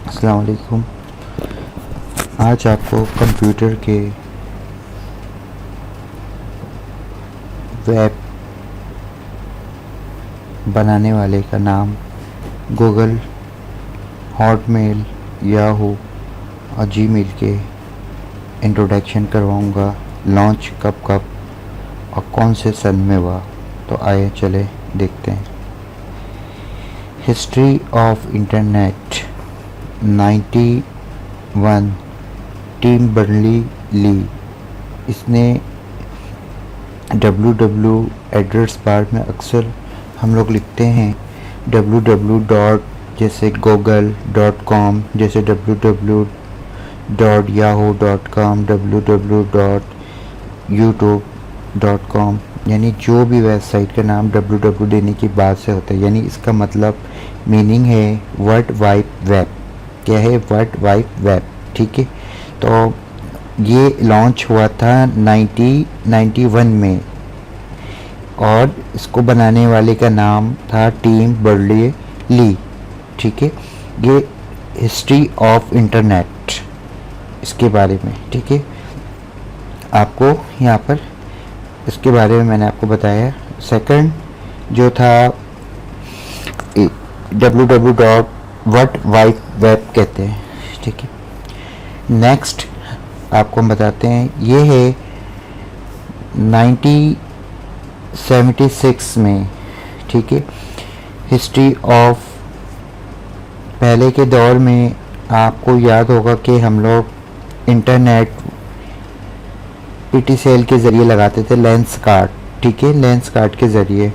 अस्सलाम वालेकुम। आज आपको कंप्यूटर के वेब बनाने वाले का नाम गूगल, हॉटमेल, याहू और जीमेल के इंट्रोडक्शन करवाऊंगा। लॉन्च कब और कौन से सन में हुआ, तो आइए चले देखते हैं। History of internet 91 Tim Berners-Lee. इसने www एड्रेस बार में अक्सर हम लोग लिखते हैं www डॉट, जैसे google.com, जैसे www.yahoo.com, www.youtube.com, यानी जो भी वेबसाइट का नाम www देने की बात से होता है, यानी इसका मतलब मीनिंग है वर्ल्ड वाइड वेब। क्या है? World wide web. ठीक है, तो ये लॉन्च हुआ था 1991 में और इसको बनाने वाले का नाम था टिम बर्नर्स-ली। ठीक है, ये हिस्ट्री ऑफ इंटरनेट इसके बारे में। ठीक है, आपको यहाँ पर इसके बारे में मैंने आपको बताया। सेकंड जो था www dot world wide web कहते हैं। ठीक है, नेक्स्ट आपको हम बताते हैं, ये है 1976 में। ठीक है, हिस्ट्री ऑफ, पहले के दौर में आपको याद होगा कि हम लोग इंटरनेट पीटी सेल के ज़रिए लगाते थे, लेंस कार्ड। ठीक है, लेंस कार्ड के ज़रिए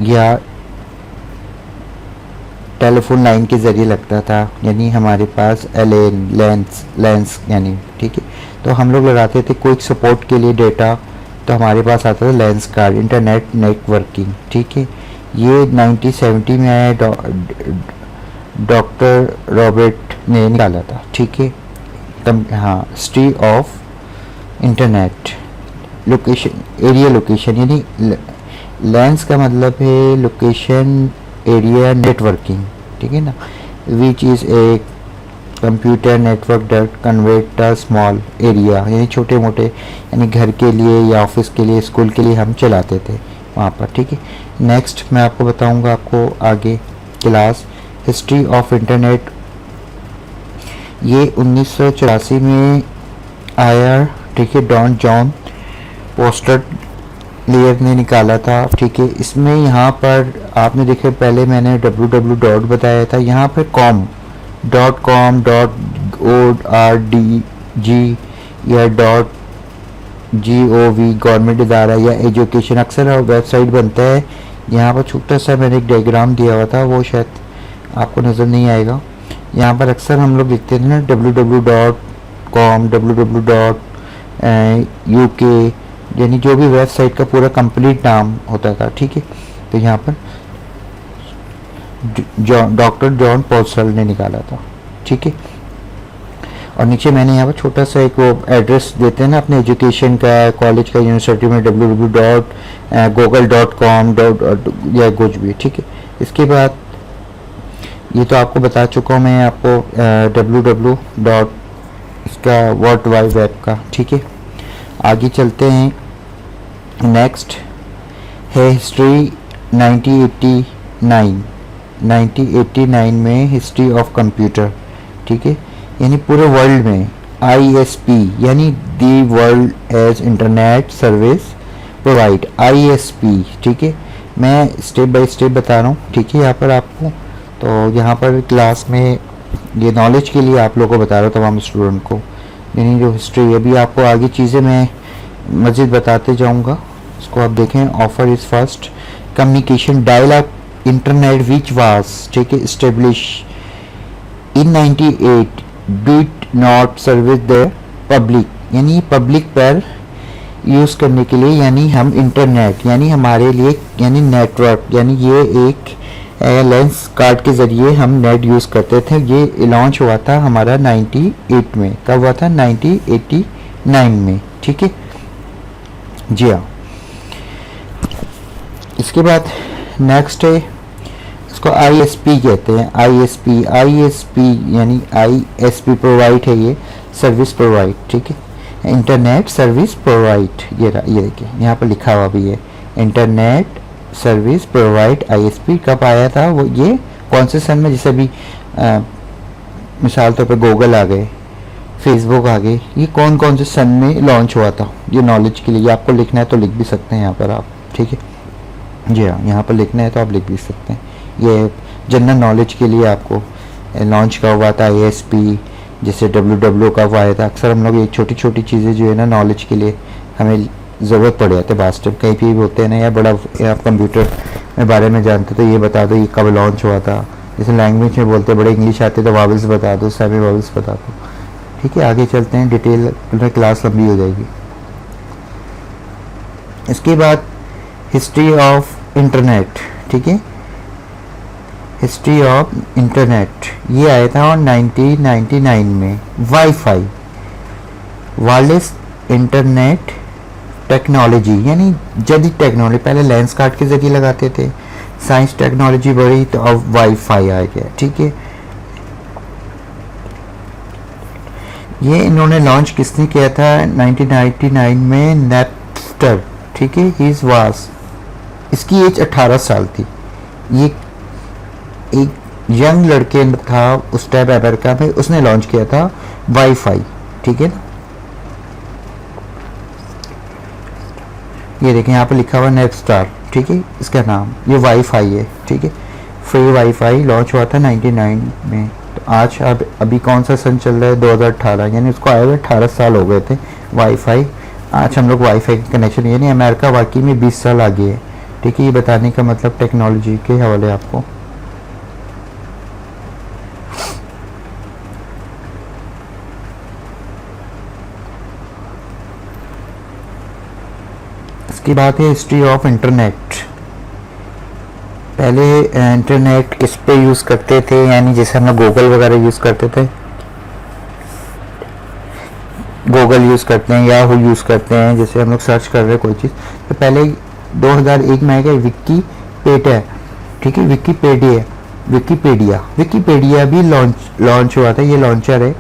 या टेलीफोन लाइन के ज़रिए लगता था, यानी हमारे पास लेंस यानी। ठीक है, तो हम लोग लगाते थे क्विक सपोर्ट के लिए डेटा, तो हमारे पास आता था लेंस कार्ड, इंटरनेट नेटवर्किंग। ठीक है, ये 1970 में आया, डॉक्टर रॉबर्ट ने निकाला था। ठीक है, हाँ, history of internet location, area location, यानी लेंस का मतलब है लोकेशन, एरिया, नेटवर्किंग। ठीक है ना, which is a computer network that convert a small area, यानी छोटे मोटे, यानी घर के लिए या ऑफिस के लिए, स्कूल के लिए हम चलाते थे वहाँ पर। ठीक है, नेक्स्ट मैं आपको बताऊँगा आपको आगे क्लास हिस्ट्री ऑफ इंटरनेट। ये 1984 में आया। ठीक है, डॉन जॉन पोस्टर लेयर ने निकाला था। ठीक है, इसमें यहाँ पर आपने देखे, पहले मैंने www डॉट बताया था, यहाँ पर com.org या .gov गवर्नमेंट इदारा या एजुकेशन, अक्सर वेबसाइट बनता है। यहाँ पर छोटा सा मैंने एक डायग्राम दिया हुआ था, वो शायद आपको नज़र नहीं आएगा। यहाँ पर अक्सर हम लोग लिखते थे ना www.com, www.uk, यानी जो भी वेबसाइट का पूरा कंप्लीट नाम होता था। ठीक है, तो यहाँ पर डॉक्टर जॉन पोस्टल ने निकाला था। ठीक है, और नीचे मैंने यहाँ पर छोटा सा एक वो एड्रेस देते हैं ना अपने एजुकेशन का, कॉलेज का, यूनिवर्सिटी में www.google.com या कुछ भी। ठीक है, इसके बाद ये तो आपको बता चुका हूँ मैं आपको www डॉट इसका वर्ल्ड वाइड वेब का। ठीक है, आगे चलते हैं। नेक्स्ट है हिस्ट्री 1989 में हिस्ट्री ऑफ कंप्यूटर। ठीक है, यानी पूरे वर्ल्ड में ISP, यानी the world as internet service provide, ISP। ठीक है, मैं स्टेप बाय स्टेप बता रहा हूँ। ठीक है, यहाँ पर आपको, तो यहाँ पर क्लास में ये नॉलेज के लिए आप लोगों को बता रहा हूँ, तमाम स्टूडेंट को, यानी जो हिस्ट्री है। अभी आपको आगे चीज़ें मैं मज़ीद बताते जाऊँगा, इसको आप देखें। Offer is first communication dial-up internet which was, ठीक है, establish in 98 did not service the public, यानी पब्लिक पर यूज़ करने के लिए, यानी हम इंटरनेट, यानी हमारे लिए, यानी नेटवर्क, यानी ये एक लेंस कार्ड के ज़रिए हम नेट यूज़ करते थे। ये लॉन्च हुआ था हमारा 98 में। कब हुआ था? 1989 में। ठीक है जी हाँ। इसके बाद नेक्स्ट है इसको ISP कहते हैं, ISP यानी ISP प्रोवाइड है, ये सर्विस प्रोवाइड, ठीक है, इंटरनेट सर्विस प्रोवाइड। ये देखिए यहाँ पर लिखा हुआ भी है इंटरनेट सर्विस प्रोवाइड ISP। कब आया था वो, ये कौन से सन में, जैसे अभी मिसाल तौर पर गूगल आ गए, फेसबुक आ गए, ये कौन कौन से सन में लॉन्च हुआ था, ये नॉलेज के लिए आपको लिखना है तो लिख भी सकते हैं यहाँ पर आप, ठीक है जी हाँ, यहाँ पर लिखना है तो आप लिख भी सकते हैं। ये जनरल नॉलेज के लिए आपको लॉन्च का हुआ था ISP, जैसे WW का हुआ था। अक्सर हम लोग ये छोटी छोटी चीज़ें जो है ना नॉलेज के लिए हमें ज़रूरत पड़ जाती है, वास्तव कहीं भी होते हैं ना, या बड़ा आप कंप्यूटर में बारे में जानते तो ये बता दो ये कब लॉन्च हुआ था। जैसे लैंग्वेज में बोलते बड़े इंग्लिश आते तो वावल्स बता दो, सेमी वावल्स बता दो, ठीक है। आगे चलते हैं, डिटेल क्लास लंबी हो जाएगी। इसके बाद हिस्ट्री ऑफ इंटरनेट, ठीक है, हिस्ट्री ऑफ इंटरनेट ये आया था और 1999 में। वाईफाई, वायरलेस इंटरनेट टेक्नोलॉजी यानी जदीद टेक्नोलॉजी, पहले लेंस कार्ड के जरिए लगाते थे, साइंस टेक्नोलॉजी बढ़ी तो अब वाईफाई आ गया, ठीक है। ये इन्होंने लॉन्च किसने किया था 1999 में, नेपस्टर, ठीक है, हीज वास, इसकी एज 18 साल थी। ये एक यंग लड़के था उस टाइम अमेरिका में, उसने लॉन्च किया था वाईफाई, ठीक है ना। ये देखें यहाँ पर लिखा हुआ नेपस्टार, ठीक है, इसका नाम, ये वाईफाई है, ठीक है। फ्री वाईफाई लॉन्च हुआ था 99 में। तो आज अब अभी कौन सा सन चल रहा है, 2018, यानी उसको आए हुए 18 साल हो गए थे वाईफाई। आज हम लोग वाईफाई का कनेक्शन, यानी अमेरिका वाकई में 20 साल आगे है, ठीक है। ये बताने का मतलब टेक्नोलॉजी के हवाले आपको। इसकी बात है हिस्ट्री ऑफ इंटरनेट। पहले इंटरनेट किस पे यूज़ करते थे, यानी जैसे हम लोग गूगल वगैरह यूज़ करते थे, गूगल यूज़ करते हैं, याहू यूज़ करते हैं, जैसे हम लोग सर्च कर रहे हैं कोई चीज़, तो पहले 2001 में आएगा विकीपीडिया, ठीक है, विकीपीडिया भी लॉन्च हुआ था। ये लॉन्चर है,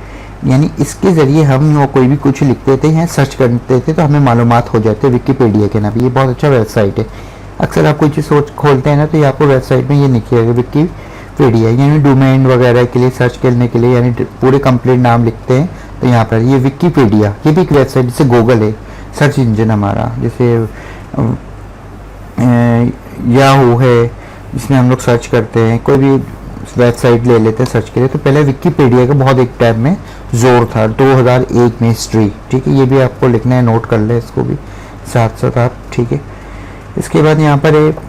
यानी इसके ज़रिए हम कोई भी कुछ लिखते थे या सर्च करते थे तो हमें मालूमात हो जाते हैं विकीपीडिया के नाम। ये बहुत अच्छा वेबसाइट है। अक्सर आप कोई चीज़ खोलते हैं ना तो ये आपको वेबसाइट में ये लिखिएगा विकीपीडिया, यानी डोमेन वगैरह के लिए सर्च करने के लिए, यानी पूरे कंप्लीट नाम लिखते हैं तो यहाँ पर ये विकीपीडिया, ये भी एक वेबसाइट, जैसे गूगल है सर्च इंजन हमारा, जैसे याहू है जिसमें हम लोग सर्च करते हैं, कोई भी वेबसाइट ले लेते हैं सर्च के लिए। तो पहले विकीपीडिया का बहुत एक टाइम में जोर था, 2001 में हिस्ट्री, ठीक है। ये भी आपको लिखना है, नोट कर ले इसको भी साथ साथ आप, ठीक है। इसके बाद यहाँ पर एक,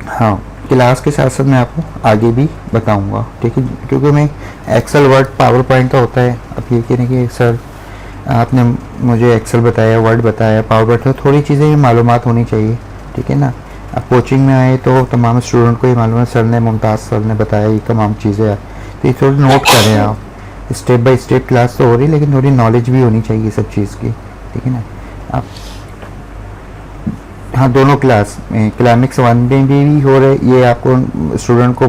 हाँ, क्लास के साथ साथ मैं आपको आगे भी बताऊंगा, ठीक है, क्योंकि मैं एक्सेल वर्ड पावर पॉइंट का होता है। अब ये कहने कि सर आपने मुझे एक्सेल बताया, वर्ड बताया, पावर पॉइंट, तो थोड़ी चीज़ें मालूमात होनी चाहिए, ठीक है ना। अब कोचिंग में आए तो तमाम स्टूडेंट को ये मालूम है, सर ने, मुमताज़ सर ने बताया ये तमाम चीज़ें, तो ये थोड़ी नोट करें आप। स्टेप बाय स्टेप क्लास तो हो रही, लेकिन थोड़ी नॉलेज भी होनी चाहिए सब चीज़ की, ठीक है ना। आप, हाँ, दोनों क्लास में, क्लाइमेक्स 1 में भी हो रहे, ये आपको स्टूडेंट को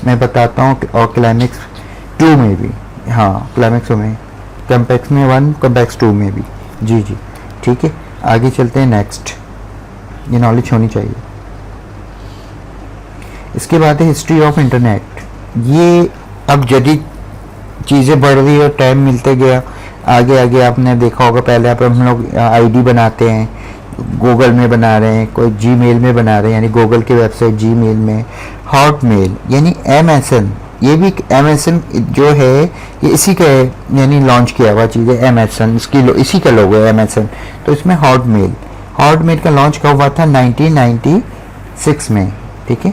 मैं बताता हूँ, और क्लाइमेक्स 2 में भी, हाँ, क्लाइमेक्स में, कम्पैक्स में 1, कम्पैक्स 2 में भी, जी जी, ठीक है। आगे चलते हैं, नेक्स्ट, ये नॉलेज होनी चाहिए। इसके बाद है हिस्ट्री ऑफ इंटरनेट। ये अब जदीद चीज़ें बढ़ रही है, टाइम मिलते गया आगे आगे। आपने देखा होगा पहले आप हम लोग आईडी बनाते हैं, गूगल में बना रहे हैं, कोई जीमेल में बना रहे हैं, यानी गूगल की वेबसाइट जीमेल में, हॉटमेल यानी MSN, ये भी MSN जो है ये इसी का है, यानी लॉन्च किया हुआ चीज़ है MSN, इसी का लोगो है MSN। तो इसमें हॉटमेल का लॉन्च कब हुआ था 1996 में, ठीक है,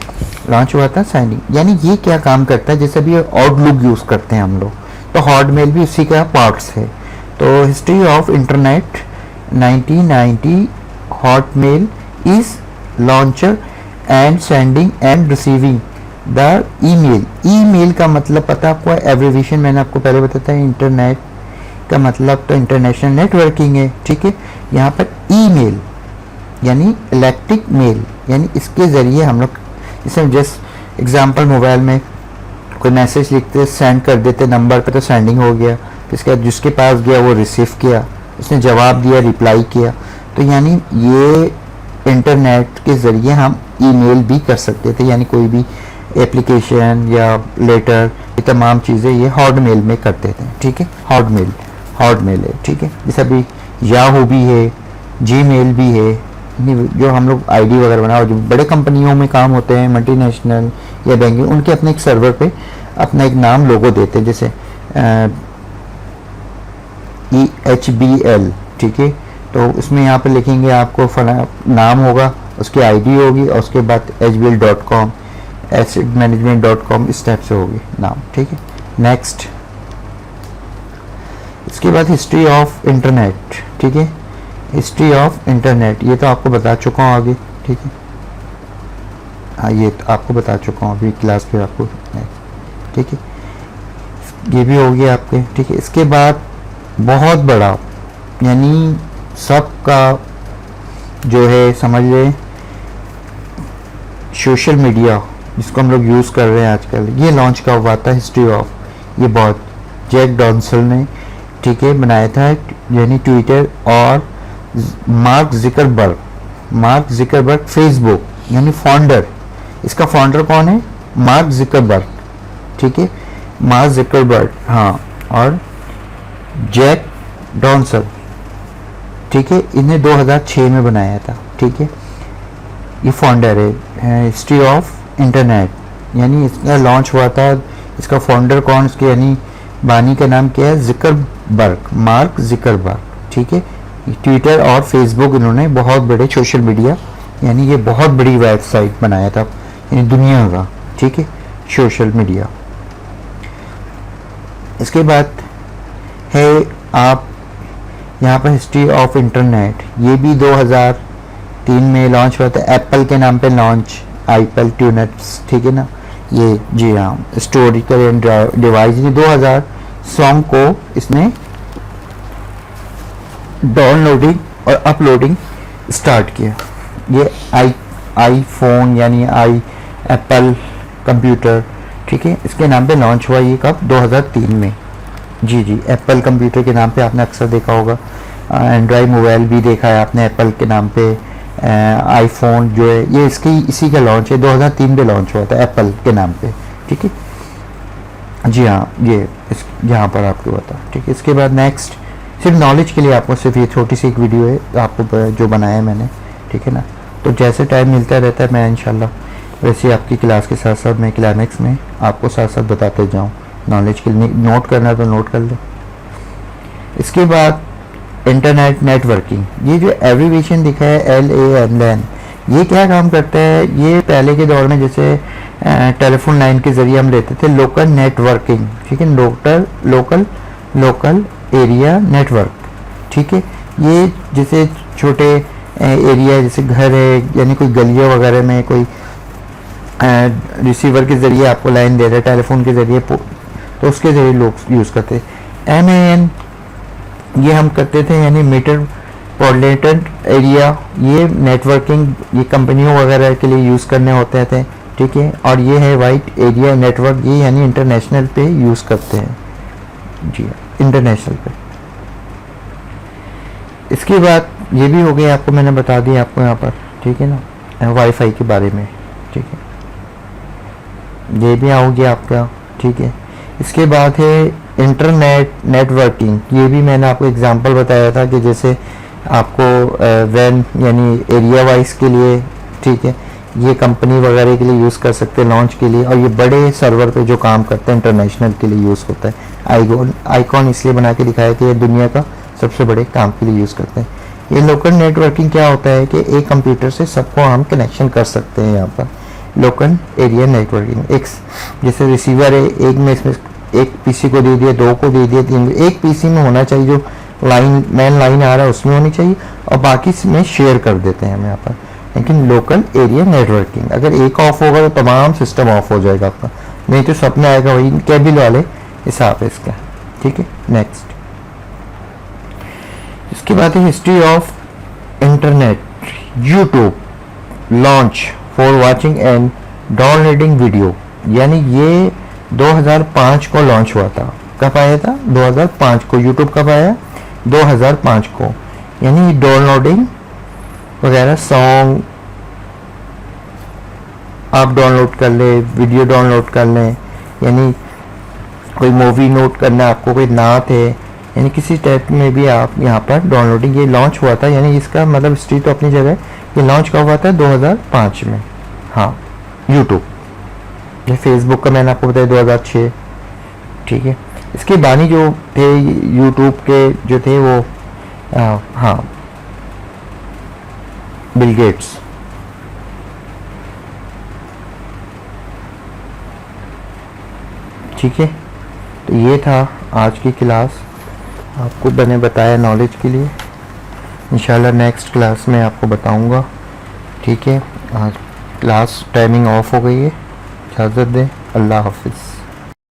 लॉन्च हुआ था साइनिंग। यानी ये क्या काम करता है, जैसे अभी आउटलुक यूज़ करते हैं हम लोग, तो हॉटमेल भी उसी का पार्ट्स है। तो history of internet 1990, Hotmail is launcher and sending end receiving the email का मतलब पता आपको, एब्रीविएशन मैंने आपको पहले बताया था। इंटरनेट का मतलब तो इंटरनेशनल नेटवर्किंग है, ठीक है। यहाँ पर ईमेल यानी इलेक्ट्रिक मेल, यानी इसके ज़रिए हम लोग जैसे एग्जांपल मोबाइल में कोई मैसेज लिखते सेंड कर देते नंबर पे तो सेंडिंग हो गया, इसके बाद जिसके पास गया वो रिसीव किया, उसने जवाब दिया, रिप्लाई किया। तो यानी ये इंटरनेट के ज़रिए हम ईमेल भी कर सकते थे, यानी कोई भी एप्लीकेशन या लेटर, ये तमाम चीज़ें ये हॉटमेल में करते थे। ठीक है, हॉटमेल है। ठीक है, जैसे अभी याहू भी है, जीमेल भी है, जो हम लोग आईडी वगैरह बनाओ, जो बड़े कंपनियों में काम होते हैं, मल्टीनेशनल या बैंकिंग, उनके अपने एक सर्वर पे अपना एक नाम लोगो देते हैं, जैसे EHBL। ठीक है, तो उसमें यहाँ पे लिखेंगे आपको फला नाम होगा, उसकी आईडी होगी और उसके बाद hbl.com, assetmanagement.com, इस टाइप से होगी नाम। ठीक है, नेक्स्ट। इसके बाद हिस्ट्री ऑफ इंटरनेट। ठीक है, हिस्ट्री ऑफ इंटरनेट ये तो आपको बता चुका हूँ आगे। ठीक है, हाँ ये तो आपको बता चुका हूँ अभी क्लास पे आपको। ठीक है, ये भी हो गया आपके। ठीक है, इसके बाद बहुत बड़ा, यानी सबका जो है समझ लें सोशल मीडिया जिसको हम लोग यूज़ कर रहे हैं आजकल, ये लॉन्च का हुआ था हिस्ट्री ऑफ, ये बहुत जैक डॉन्सल ने, ठीक है, बनाया था, यानी ट्विटर, और मार्क जिकरबर्ग फेसबुक, यानी फाउंडर, इसका फाउंडर कौन है? मार्क जिकरबर्ग। ठीक है, मार्क जिकरबर्ग, हाँ, और जैक डॉन्सल। ठीक है, इन्हें 2006 में बनाया था। ठीक है, ये फाउंडर है हिस्ट्री ऑफ इंटरनेट, यानी इसका लॉन्च हुआ था। इसका फाउंडर कौन, इसके यानी बानी का नाम क्या है? जिकरबर्ग, मार्क जिकरबर्ग। ठीक है, ट्विटर और फेसबुक इन्होंने बहुत बड़े सोशल मीडिया, यानी ये बहुत बड़ी वेबसाइट बनाया था, यानी दुनिया का, ठीक है, सोशल मीडिया। इसके बाद है आप यहाँ पर हिस्ट्री ऑफ इंटरनेट, ये भी 2003 में लॉन्च हुआ था, एप्पल के नाम पे लॉन्च, एप्पल ट्यूनेट्स। ठीक है ना, ये जी हाँ, हिस्टोरिकल एंड डिवाइस, 2000 सॉन्ग को इसने डाउनलोडिंग और अपलोडिंग स्टार्ट किया। ये आईफोन यानी एप्पल कंप्यूटर, ठीक है, इसके नाम पे लॉन्च हुआ। ये कब? 2003 में। जी, एप्पल कंप्यूटर के नाम पे आपने अक्सर देखा होगा, एंड्रॉयड मोबाइल भी देखा है आपने एप्पल के नाम पे। आईफोन जो है ये इसी का लॉन्च है, 2003 में लॉन्च हुआ था एप्पल के नाम पे। ठीक है, जी हाँ, ये यहाँ पर आपको हुआ था। ठीक है, इसके बाद नेक्स्ट, सिर्फ नॉलेज के लिए आपको सिर्फ ये छोटी सी एक वीडियो है आपको जो बनाया है मैंने, ठीक है ना। तो जैसे टाइम मिलता रहता है मैं इंशाल्लाह वैसे आपकी क्लास के साथ साथ मैं क्लाइमेक्स में आपको साथ साथ बताते जाऊँ। नॉलेज के लिए नोट करना तो नोट कर ले। इसके बाद इंटरनेट नेटवर्किंग, ये जो एब्रीविएशन दिखा है LAN, ये क्या काम करता है? ये पहले के दौर में जैसे टेलीफोन लाइन के ज़रिए हम लेते थे लोकल नेटवर्किंग, ठीक है, लोकल एरिया नेटवर्क। ठीक है, ये जैसे छोटे एरिया जैसे घर है, यानी कोई गलियों वगैरह में कोई रिसीवर के ज़रिए आपको लाइन दे रहा है टेलीफोन के ज़रिए, तो उसके ज़रिए लोग यूज़ करते। MAN ये हम करते थे, यानी मीटर पॉपुलेटेड एरिया, ये नेटवर्किंग, ये कंपनियों वगैरह के लिए यूज़ करने होते थे। ठीक है, और ये है वाइड एरिया नेटवर्क, ये यानी इंटरनेशनल पे यूज़ करते हैं। जी, इंटरनेशनल पे। इसके बाद ये भी हो गया, आपको मैंने बता दिया आपको यहाँ पर, ठीक है ना, वाईफाई के बारे में। ठीक है, ये भी हो गया आपका। ठीक है, इसके बाद है इंटरनेट नेटवर्किंग, ये भी मैंने आपको एग्जांपल बताया था कि जैसे आपको वैन यानी एरिया वाइज के लिए, ठीक है, ये कंपनी वगैरह के लिए यूज़ कर सकते हैं लॉन्च के लिए, और ये बड़े सर्वर पे जो काम करते हैं इंटरनेशनल के लिए यूज़ होता है। आइकॉन इसलिए बना के दिखाया कि ये दुनिया का सबसे बड़े काम के लिए यूज़ करते हैं। ये लोकल नेटवर्किंग क्या होता है कि एक कंप्यूटर से सबको हम कनेक्शन कर सकते हैं। यहाँ पर लोकल एरिया नेटवर्किंग, एक जैसे रिसीवर है, एक में इसमें एक पीसी को दे दिया, दो को दे दिया, तीन, एक पीसी में होना चाहिए जो मेन लाइन आ रहा है उसमें होनी चाहिए, और बाकी में शेयर कर देते हैं हम यहाँ पर। लेकिन लोकल एरिया नेटवर्किंग अगर एक ऑफ होगा तो तमाम सिस्टम ऑफ हो जाएगा आपका, नहीं तो सब में आएगा वही केबल वाले हिसाब है इसका। ठीक है, नेक्स्ट। इसके बाद है history of internet, YouTube launch for watching and downloading video, यानी ये 2005 को लॉन्च हुआ था। कब आया था? 2005 को। यूट्यूब कब आया? 2005 को। यानी डाउनलोडिंग वगैरह सॉन्ग आप डाउनलोड कर ले, वीडियो डाउनलोड कर लें, यानी कोई मूवी नोट करना आपको, कोई नात है, यानी किसी टाइप में भी आप यहाँ पर डाउनलोडिंग, ये लॉन्च हुआ था। यानी इसका मतलब हिस्ट्री तो अपनी जगह, ये लॉन्च कब हुआ था? 2005 में। हाँ, यूट्यूब। ये फेसबुक का मैंने आपको बताया 2006, ठीक है। इसके बानी जो थे यूट्यूब के जो थे वो हाँ, बिल गेट्स। ठीक है, तो ये था आज की क्लास, आपको मैंने बताया नॉलेज के लिए। इंशाल्लाह नेक्स्ट क्लास में आपको बताऊंगा। ठीक है, आज क्लास टाइमिंग ऑफ हो गई है, इजाज़त दें, अल्लाह हाफिज़।